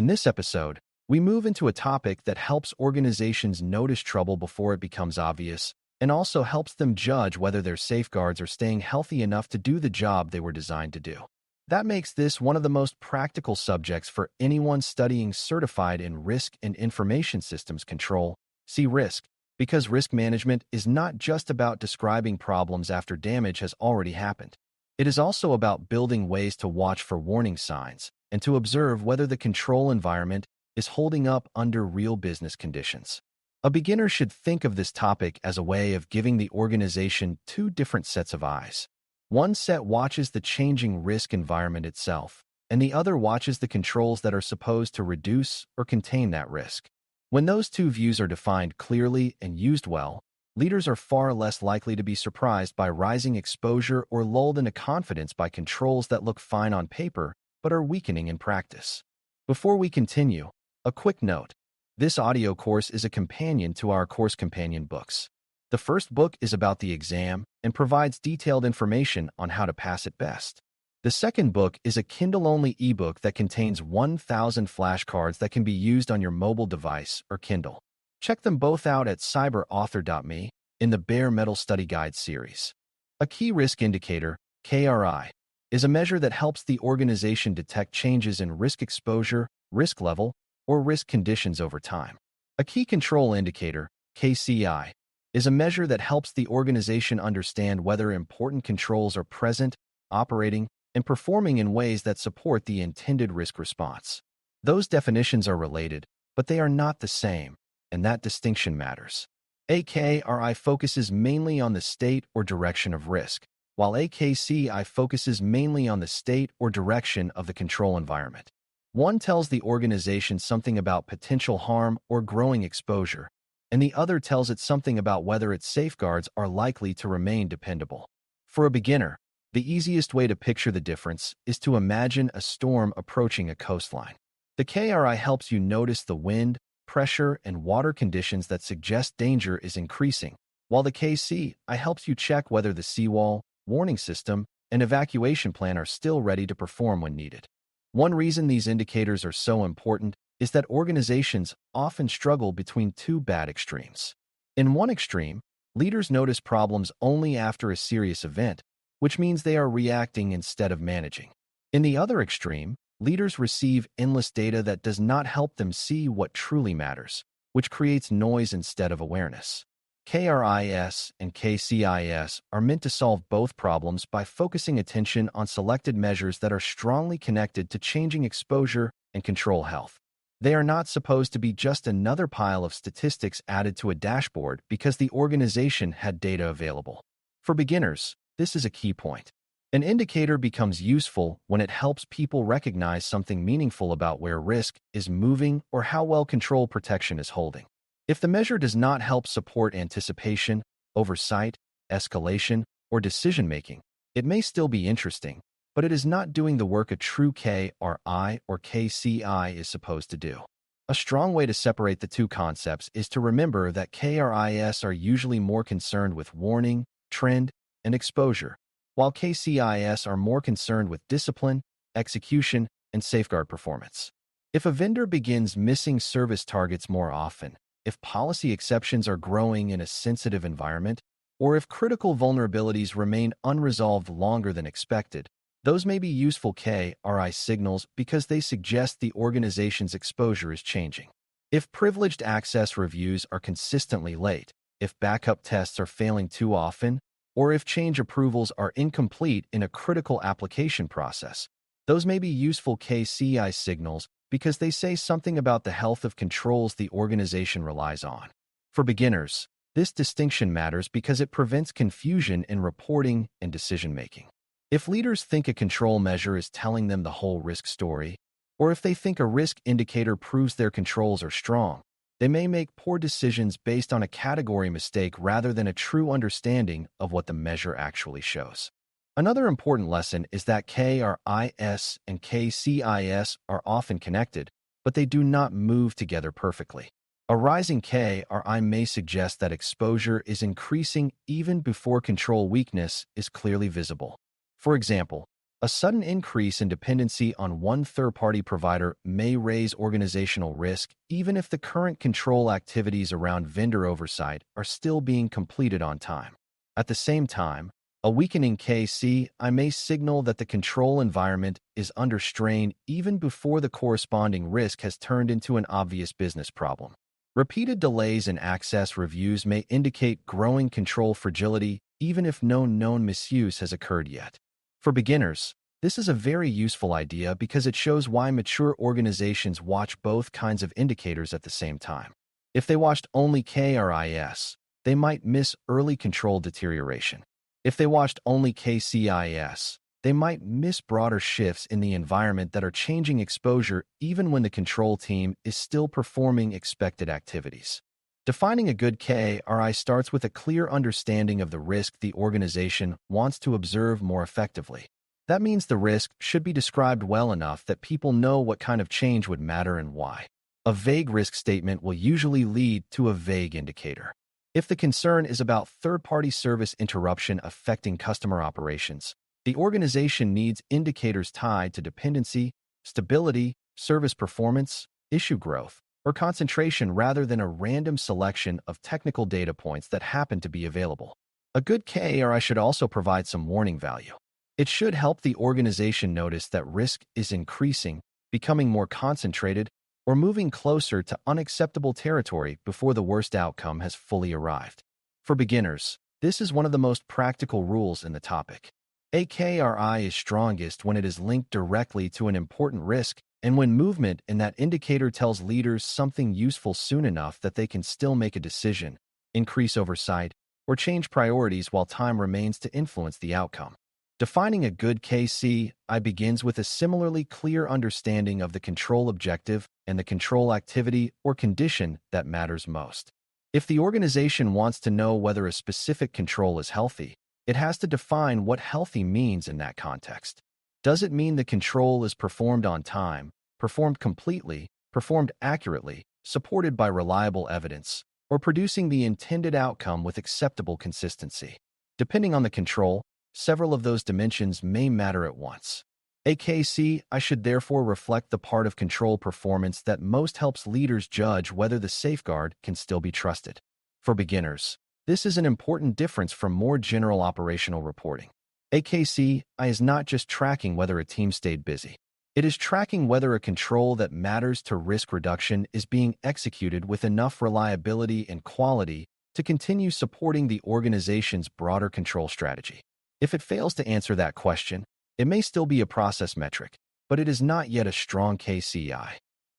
In this episode, we move into a topic that helps organizations notice trouble before it becomes obvious, and also helps them judge whether their safeguards are staying healthy enough to do the job they were designed to do. That makes this one of the most practical subjects for anyone studying certified in Risk and Information Systems Control, CRISC, because risk management is not just about describing problems after damage has already happened. It is also about building ways to watch for warning signs and to observe whether the control environment is holding up under real business conditions. A beginner should think of this topic as a way of giving the organization two different sets of eyes. One set watches the changing risk environment itself, and the other watches the controls that are supposed to reduce or contain that risk. When those two views are defined clearly and used well, leaders are far less likely to be surprised by rising exposure or lulled into confidence by controls that look fine on paper but are weakening in practice. Before we continue, a quick note. This audio course is a companion to our course companion books. The first book is about the exam and provides detailed information on how to pass it best. The second book is a Kindle-only ebook that contains 1,000 flashcards that can be used on your mobile device or Kindle. Check them both out at cyberauthor.me in the Bare Metal Study Guide series. A key risk indicator, KRI, is a measure that helps the organization detect changes in risk exposure, risk level, or risk conditions over time. A key control indicator, KCI, is a measure that helps the organization understand whether important controls are present, operating, and performing in ways that support the intended risk response. Those definitions are related, but they are not the same, and that distinction matters. A KRI focuses mainly on the state or direction of risk, while a KCI focuses mainly on the state or direction of the control environment. One tells the organization something about potential harm or growing exposure, and the other tells it something about whether its safeguards are likely to remain dependable. For a beginner, the easiest way to picture the difference is to imagine a storm approaching a coastline. The KRI helps you notice the wind, pressure, and water conditions that suggest danger is increasing, while the KCI helps you check whether the seawall, warning system, and evacuation plan are still ready to perform when needed. One reason these indicators are so important is that organizations often struggle between two bad extremes. In one extreme, leaders notice problems only after a serious event, which means they are reacting instead of managing. In the other extreme, leaders receive endless data that does not help them see what truly matters, which creates noise instead of awareness. KRIs and KCIs are meant to solve both problems by focusing attention on selected measures that are strongly connected to changing exposure and control health. They are not supposed to be just another pile of statistics added to a dashboard because the organization had data available. For beginners, this is a key point. An indicator becomes useful when it helps people recognize something meaningful about where risk is moving or how well control protection is holding. If the measure does not help support anticipation, oversight, escalation, or decision-making, it may still be interesting, but it is not doing the work a true KRI or KCI is supposed to do. A strong way to separate the two concepts is to remember that KRIs are usually more concerned with warning, trend, and exposure, while KCIs are more concerned with discipline, execution, and safeguard performance. If a vendor begins missing service targets more often, if policy exceptions are growing in a sensitive environment, or if critical vulnerabilities remain unresolved longer than expected, those may be useful KRI signals because they suggest the organization's exposure is changing. If privileged access reviews are consistently late, if backup tests are failing too often, or if change approvals are incomplete in a critical application process, those may be useful KCI signals because they say something about the health of controls the organization relies on. For beginners, this distinction matters because it prevents confusion in reporting and decision-making. If leaders think a control measure is telling them the whole risk story, or if they think a risk indicator proves their controls are strong, they may make poor decisions based on a category mistake rather than a true understanding of what the measure actually shows. Another important lesson is that KRIs and KCIs are often connected, but they do not move together perfectly. A rising KRI may suggest that exposure is increasing even before control weakness is clearly visible. For example, A sudden increase in dependency on one third-party provider may raise organizational risk, even if the current control activities around vendor oversight are still being completed on time. At the same time, a weakening KCI may signal that the control environment is under strain even before the corresponding risk has turned into an obvious business problem. Repeated delays in access reviews may indicate growing control fragility, even if no known misuse has occurred yet. For beginners, this is a very useful idea because it shows why mature organizations watch both kinds of indicators at the same time. If they watched only KRIs, they might miss early control deterioration. If they watched only KCIs, they might miss broader shifts in the environment that are changing exposure even when the control team is still performing expected activities. Defining a good KRI starts with a clear understanding of the risk the organization wants to observe more effectively. That means the risk should be described well enough that people know what kind of change would matter and why. A vague risk statement will usually lead to a vague indicator. If the concern is about third-party service interruption affecting customer operations, the organization needs indicators tied to dependency, stability, service performance, issue growth, or concentration rather than a random selection of technical data points that happen to be available. A good KRI should also provide some warning value. It should help the organization notice that risk is increasing, becoming more concentrated, or moving closer to unacceptable territory before the worst outcome has fully arrived. For beginners, this is one of the most practical rules in the topic. A KRI is strongest when it is linked directly to an important risk and when movement in that indicator tells leaders something useful soon enough that they can still make a decision, increase oversight, or change priorities while time remains to influence the outcome. Defining a good KCI begins with a similarly clear understanding of the control objective and the control activity or condition that matters most. If the organization wants to know whether a specific control is healthy, it has to define what healthy means in that context. Does it mean the control is performed on time, performed completely, performed accurately, supported by reliable evidence, or producing the intended outcome with acceptable consistency? Depending on the control, several of those dimensions may matter at once. AKCI should therefore reflect the part of control performance that most helps leaders judge whether the safeguard can still be trusted. For beginners, this is an important difference from more general operational reporting. AKCI is not just tracking whether a team stayed busy. It is tracking whether a control that matters to risk reduction is being executed with enough reliability and quality to continue supporting the organization's broader control strategy. If it fails to answer that question, it may still be a process metric, but it is not yet a strong KCI.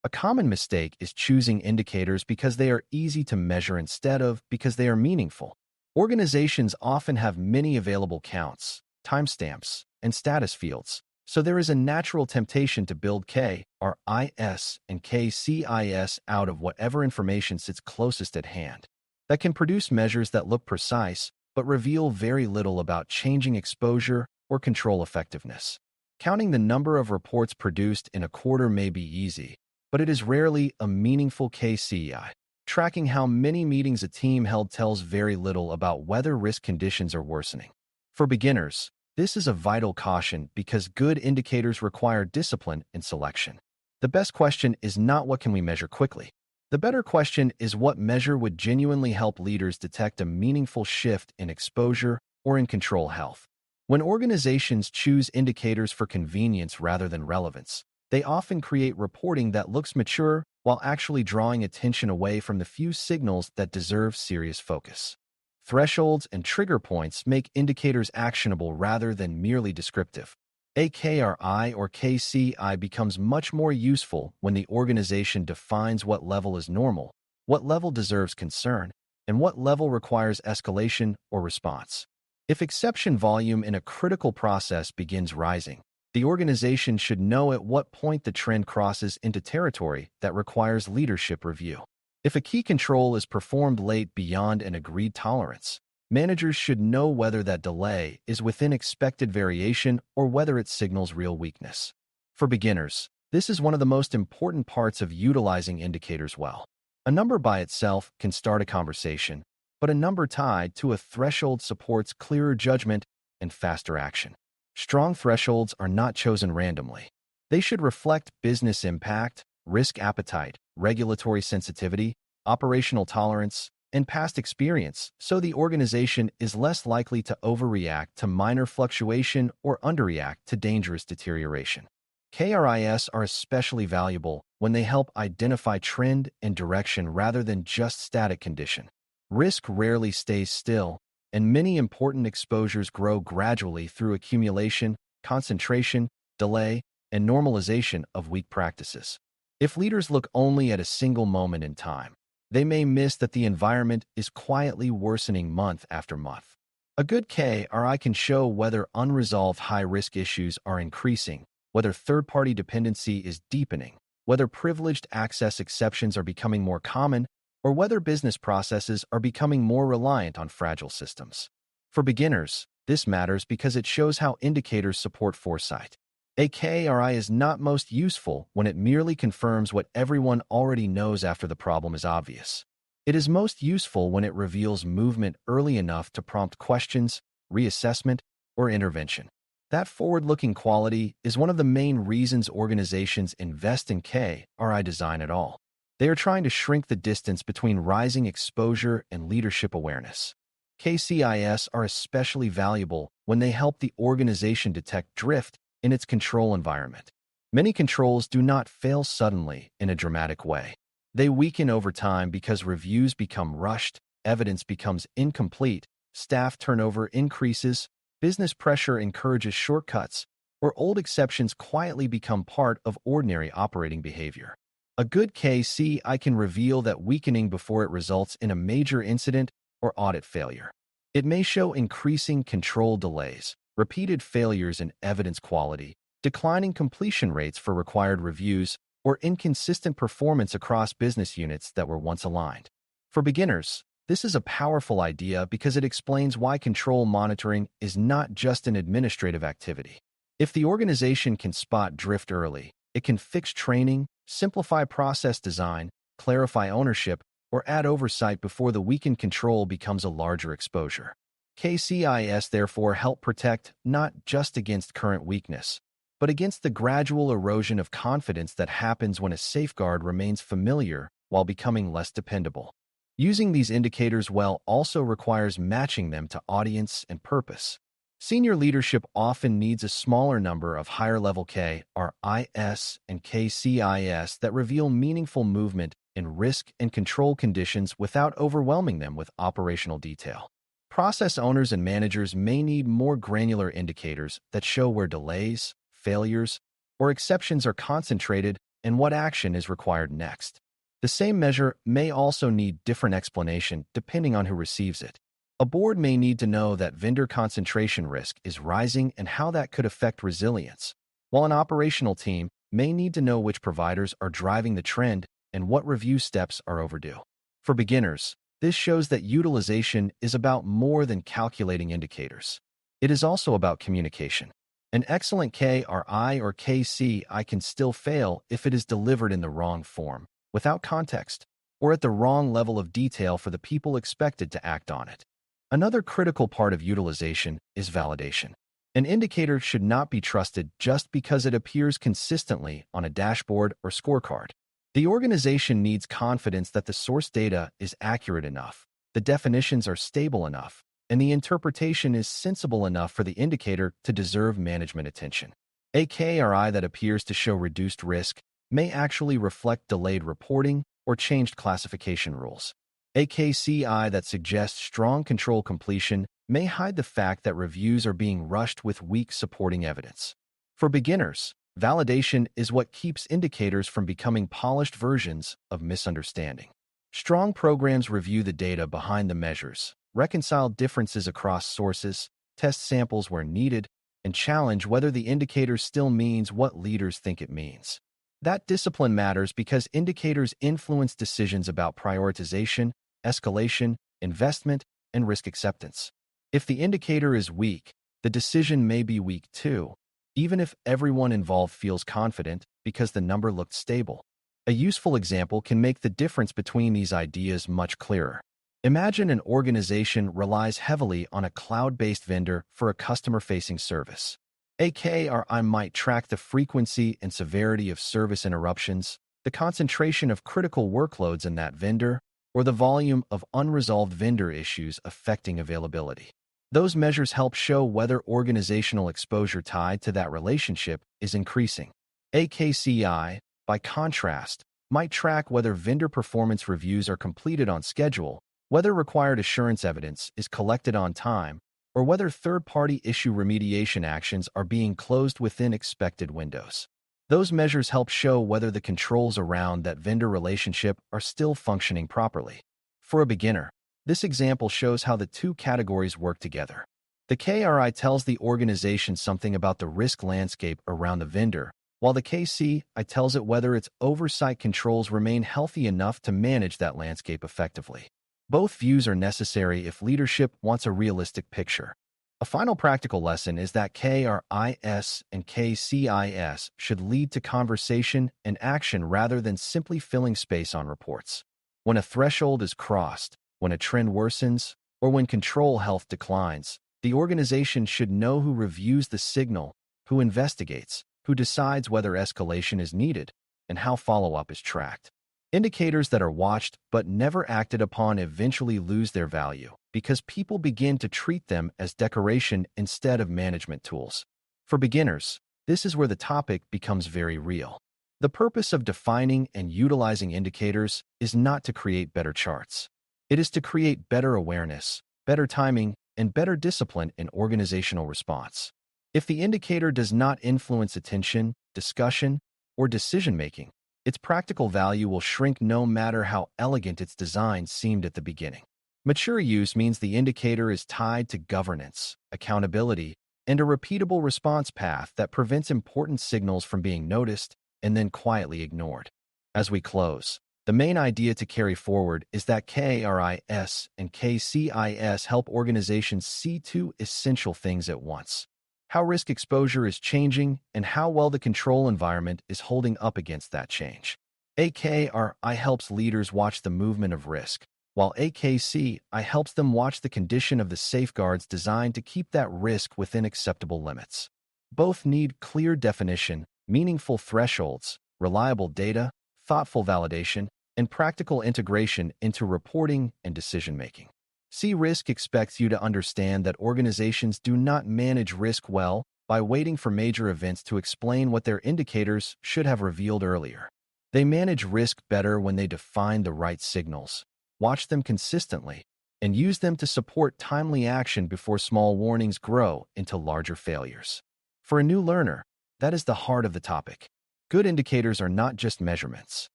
A common mistake is choosing indicators because they are easy to measure instead of because they are meaningful. Organizations often have many available counts, timestamps, and status fields, so there is a natural temptation to build KRIs and KCIs out of whatever information sits closest at hand. That can produce measures that look precise, but reveal very little about changing exposure or control effectiveness. Counting the number of reports produced in a quarter may be easy, but it is rarely a meaningful KCI. Tracking how many meetings a team held tells very little about whether risk conditions are worsening. For beginners, this is a vital caution because good indicators require discipline and selection. The best question is not what can we measure quickly. The better question is what measure would genuinely help leaders detect a meaningful shift in exposure or in control health. When organizations choose indicators for convenience rather than relevance, they often create reporting that looks mature while actually drawing attention away from the few signals that deserve serious focus. Thresholds and trigger points make indicators actionable rather than merely descriptive. A KRI or KCI becomes much more useful when the organization defines what level is normal, what level deserves concern, and what level requires escalation or response. If exception volume in a critical process begins rising, the organization should know at what point the trend crosses into territory that requires leadership review. If a key control is performed late beyond an agreed tolerance, managers should know whether that delay is within expected variation or whether it signals real weakness. For beginners, this is one of the most important parts of utilizing indicators well. A number by itself can start a conversation, but a number tied to a threshold supports clearer judgment and faster action. Strong thresholds are not chosen randomly. They should reflect business impact, risk appetite, regulatory sensitivity, operational tolerance, and past experience, so the organization is less likely to overreact to minor fluctuation or underreact to dangerous deterioration. KRIs are especially valuable when they help identify trend and direction rather than just static condition. Risk rarely stays still, and many important exposures grow gradually through accumulation, concentration, delay, and normalization of weak practices. If leaders look only at a single moment in time, they may miss that the environment is quietly worsening month after month. A good KRI can show whether unresolved high-risk issues are increasing, whether third-party dependency is deepening, whether privileged access exceptions are becoming more common, or whether business processes are becoming more reliant on fragile systems. For beginners, this matters because it shows how indicators support foresight. A KRI is not most useful when it merely confirms what everyone already knows after the problem is obvious. It is most useful when it reveals movement early enough to prompt questions, reassessment, or intervention. That forward-looking quality is one of the main reasons organizations invest in KRI design at all. They are trying to shrink the distance between rising exposure and leadership awareness. KCIs are especially valuable when they help the organization detect drift in its control environment. Many controls do not fail suddenly in a dramatic way. They weaken over time because reviews become rushed, evidence becomes incomplete, staff turnover increases, business pressure encourages shortcuts, or old exceptions quietly become part of ordinary operating behavior. A good KCI can reveal that weakening before it results in a major incident or audit failure. It may show increasing control delays, repeated failures in evidence quality, declining completion rates for required reviews, or inconsistent performance across business units that were once aligned. For beginners, this is a powerful idea because it explains why control monitoring is not just an administrative activity. If the organization can spot drift early, it can fix training, simplify process design, clarify ownership, or add oversight before the weakened control becomes a larger exposure. KCIs therefore help protect not just against current weakness, but against the gradual erosion of confidence that happens when a safeguard remains familiar while becoming less dependable. Using these indicators well also requires matching them to audience and purpose. Senior leadership often needs a smaller number of higher-level KRIs and KCIs that reveal meaningful movement in risk and control conditions without overwhelming them with operational detail. Process owners and managers may need more granular indicators that show where delays, failures, or exceptions are concentrated and what action is required next. The same measure may also need different explanation depending on who receives it. A board may need to know that vendor concentration risk is rising and how that could affect resilience, while an operational team may need to know which providers are driving the trend and what review steps are overdue. For beginners, this shows that utilization is about more than calculating indicators. It is also about communication. An excellent KRI or KCI can still fail if it is delivered in the wrong form, without context, or at the wrong level of detail for the people expected to act on it. Another critical part of utilization is validation. An indicator should not be trusted just because it appears consistently on a dashboard or scorecard. The organization needs confidence that the source data is accurate enough, the definitions are stable enough, and the interpretation is sensible enough for the indicator to deserve management attention. A KRI that appears to show reduced risk may actually reflect delayed reporting or changed classification rules. A KCI that suggests strong control completion may hide the fact that reviews are being rushed with weak supporting evidence. For beginners, validation is what keeps indicators from becoming polished versions of misunderstanding. Strong programs review the data behind the measures, reconcile differences across sources, test samples where needed, and challenge whether the indicator still means what leaders think it means. That discipline matters because indicators influence decisions about prioritization, escalation, investment, and risk acceptance. If the indicator is weak, the decision may be weak too, even if everyone involved feels confident because the number looked stable. A useful example can make the difference between these ideas much clearer. Imagine an organization relies heavily on a cloud-based vendor for a customer-facing service. A KRI might track the frequency and severity of service interruptions, the concentration of critical workloads in that vendor, or the volume of unresolved vendor issues affecting availability. Those measures help show whether organizational exposure tied to that relationship is increasing. A KCI, by contrast, might track whether vendor performance reviews are completed on schedule, whether required assurance evidence is collected on time, or whether third-party issue remediation actions are being closed within expected windows. Those measures help show whether the controls around that vendor relationship are still functioning properly. For a beginner, this example shows how the two categories work together. The KRI tells the organization something about the risk landscape around the vendor, while the KCI tells it whether its oversight controls remain healthy enough to manage that landscape effectively. Both views are necessary if leadership wants a realistic picture. A final practical lesson is that KRIs and KCIs should lead to conversation and action rather than simply filling space on reports. When a threshold is crossed, when a trend worsens, or when control health declines, the organization should know who reviews the signal, who investigates, who decides whether escalation is needed, and how follow-up is tracked. Indicators that are watched but never acted upon eventually lose their value because people begin to treat them as decoration instead of management tools. For beginners, this is where the topic becomes very real. The purpose of defining and utilizing indicators is not to create better charts. It is to create better awareness, better timing, and better discipline in organizational response. If the indicator does not influence attention, discussion, or decision-making, its practical value will shrink no matter how elegant its design seemed at the beginning. Mature use means the indicator is tied to governance, accountability, and a repeatable response path that prevents important signals from being noticed and then quietly ignored. As we close, the main idea to carry forward is that KRIs and KCIs help organizations see two essential things at once: how risk exposure is changing and how well the control environment is holding up against that change. A KRI helps leaders watch the movement of risk, while a KCI helps them watch the condition of the safeguards designed to keep that risk within acceptable limits. Both need clear definition, meaningful thresholds, reliable data, thoughtful validation, and practical integration into reporting and decision-making. CRISC expects you to understand that organizations do not manage risk well by waiting for major events to explain what their indicators should have revealed earlier. They manage risk better when they define the right signals, watch them consistently, and use them to support timely action before small warnings grow into larger failures. For a new learner, that is the heart of the topic. Good indicators are not just measurements.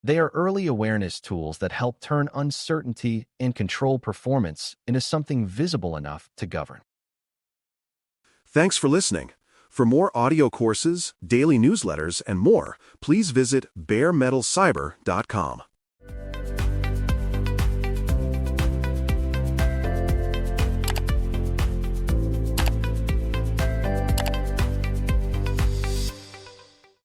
They are early awareness tools that help turn uncertainty and control performance into something visible enough to govern. Thanks for listening. For more audio courses, daily newsletters, and more, please visit baremetalcyber.com.